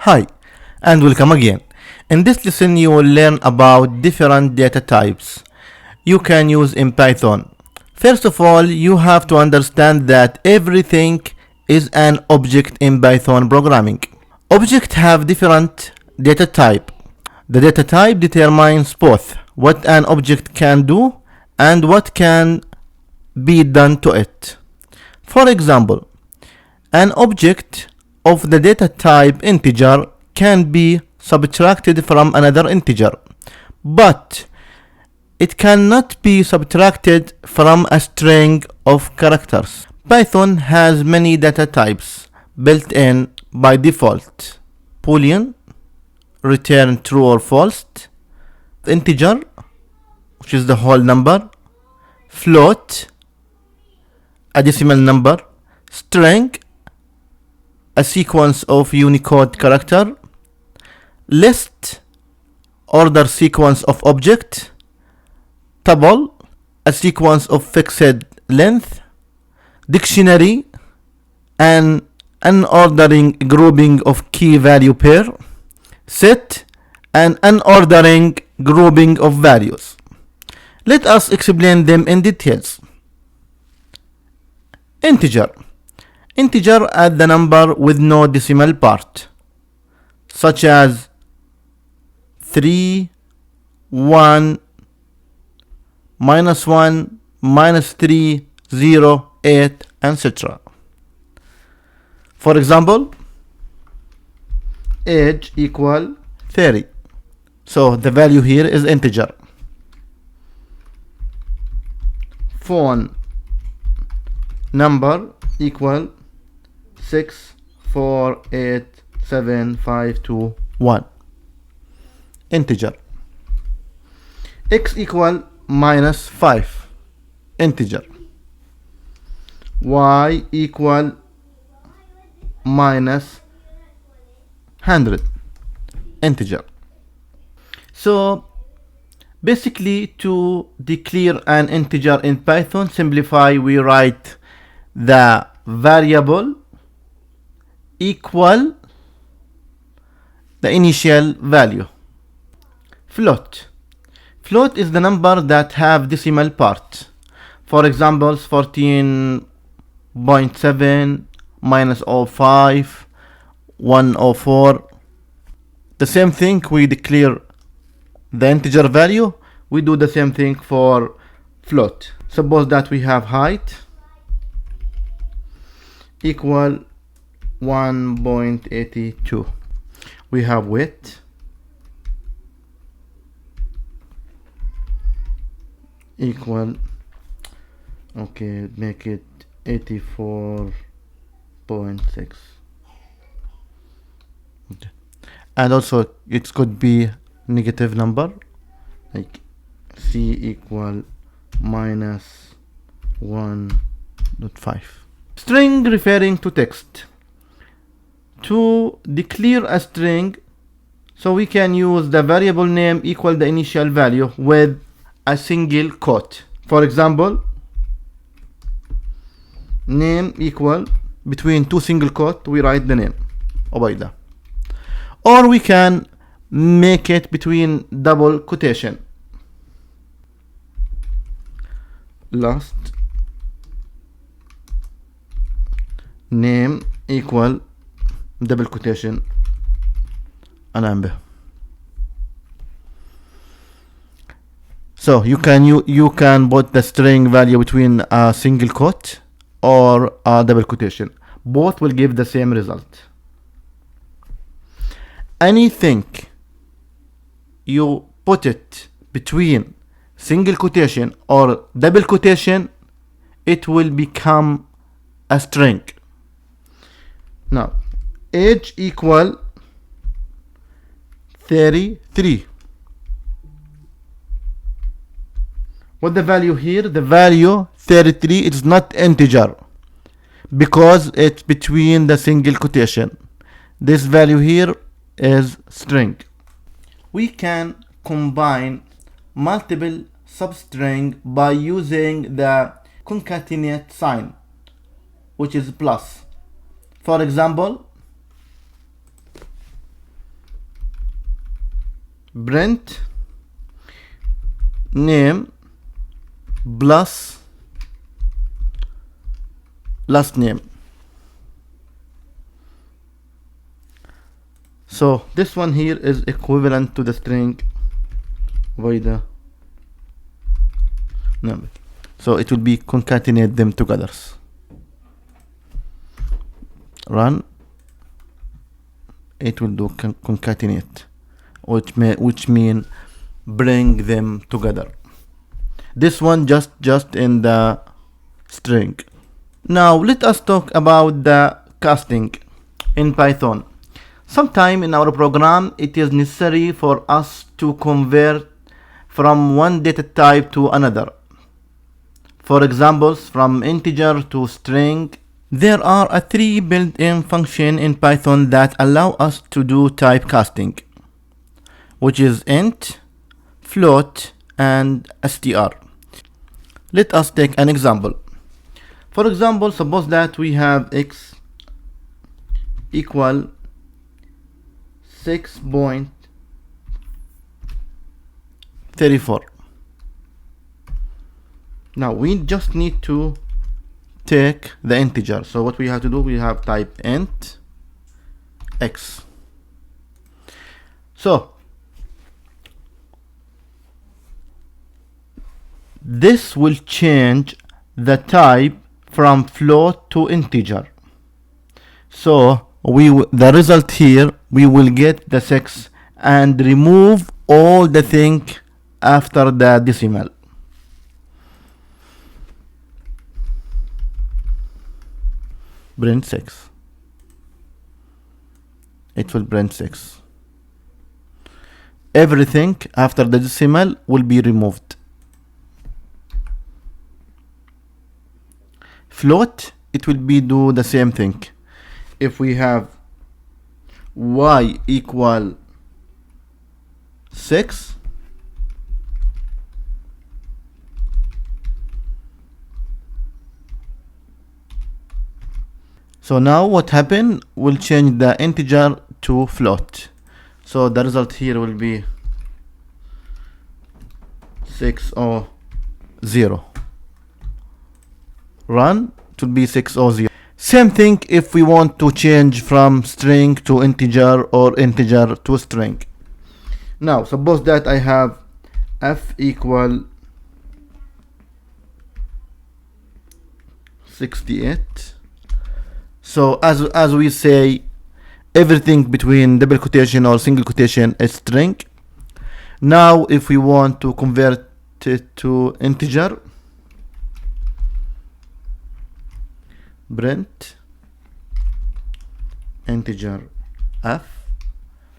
Hi, and welcome again. In this lesson, you will learn about different data types you can use in Python. First of all, you have to understand that everything is an object in Python programming. Objects have different data type. The data type determines both what an object can do and what can be done to it. For example, an object of the data type integer can be subtracted from another integer, but it cannot be subtracted from a string of characters. Python has many data types built in by default. Boolean, return true or false, integer, which is the whole number, float, a decimal number, string, a sequence of Unicode character, list, order sequence of object, tuple, a sequence of fixed length, dictionary, an unordering grouping of key value pair, set, an unordering grouping of values. Let us explain them in details. Integer. Integer add the number with no decimal part, such as 3, 1, -1, -3, 0, 8, etc. For example, age equal 30. So the value here is integer. Phone number equal 6487521. Integer. X equal -5. Integer. Y equal -100. Integer. So basically, to declare an integer in Python, simplify, we write the variable equal the initial value. Float. Float is the number that have decimal part. For example, 14.7, -05, 104. The same thing, we declare the integer value. We do the same thing for float. Suppose that we have height equal 1.82. We have width equal, okay, make it 84.6. Okay. And also it could be negative number, like C equal -1.5. String referring to text. To declare a string, so we can use the variable name equal the initial value with a single quote. For example, name equal, between two single quote we write the name, Obieda. Or we can make it between double quotation. Last name equal double quotation Anambe. So you can put the string value between a single quote or a double quotation. Both will give the same result. Anything you put it between single quotation or double quotation, it will become a string. Now, age equal 33. What the value here? The value 33 is not integer because it's between the single quotation. This value here is string. We can combine multiple substring by using the concatenate sign, which is plus. For example, print name plus last name. So this one here is equivalent to the string Obieda number. So it will be concatenate them together. Run. It will do concatenate, which mean bring them together. This one just in the string. Now let us talk about the casting in Python. Sometime in our program it is necessary for us to convert from one data type to another. For example, from integer to string. There are three built-in functions in Python that allow us to do type casting, which is int, float, and str. Let us take an example. For example, suppose that we have x equal 6.34. Now we just need to take the integer. So what we have to do, we have type int x. So this will change the type from float to integer. So the result here, we will get the 6 and remove all the thing after the decimal. Print 6. It will print 6. Everything after the decimal will be removed. Float, it will be do the same thing. If we have y equal 6, so now what happened, we'll change the integer to float. So the result here will be 600. Run, it will be 600. Same thing if we want to change from string to integer or integer to string. Now suppose that I have f equal 68. So as we say, everything between double quotation or single quotation is string. Now if we want to convert it to integer, print integer f.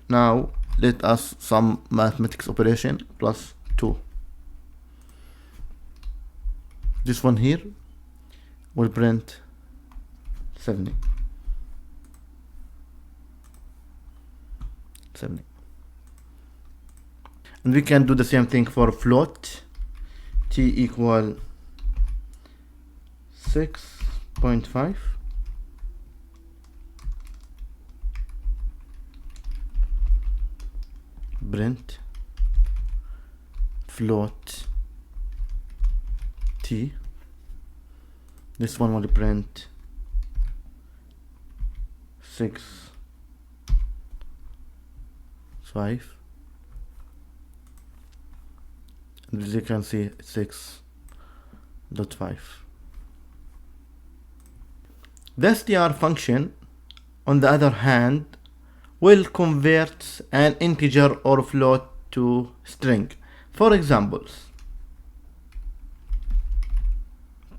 Now let us some mathematics operation plus 2. This one here will print 70. And we can do the same thing for float. T equal 6.5. Print float t. This one will print 6.5. And as you can see, 6.5. The str function, on the other hand, will convert an integer or float to string. For examples,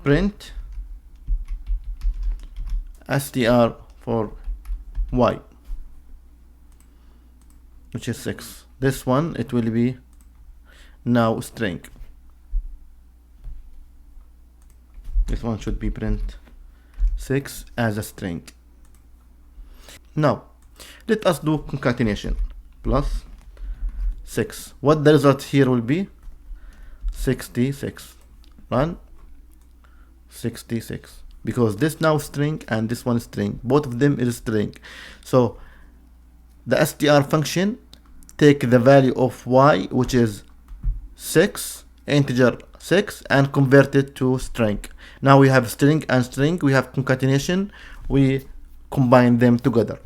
print str for y, which is 6. This one, it will be now string. This one should be print 6 as a string. Now let us do concatenation plus 6. What the result here will be? 66. Run. 66. Because this now string and this one string, both of them is string. So the str function take the value of y, which is 6, integer 6, and convert it to string. Now we have string and string, we have concatenation, we combine them together.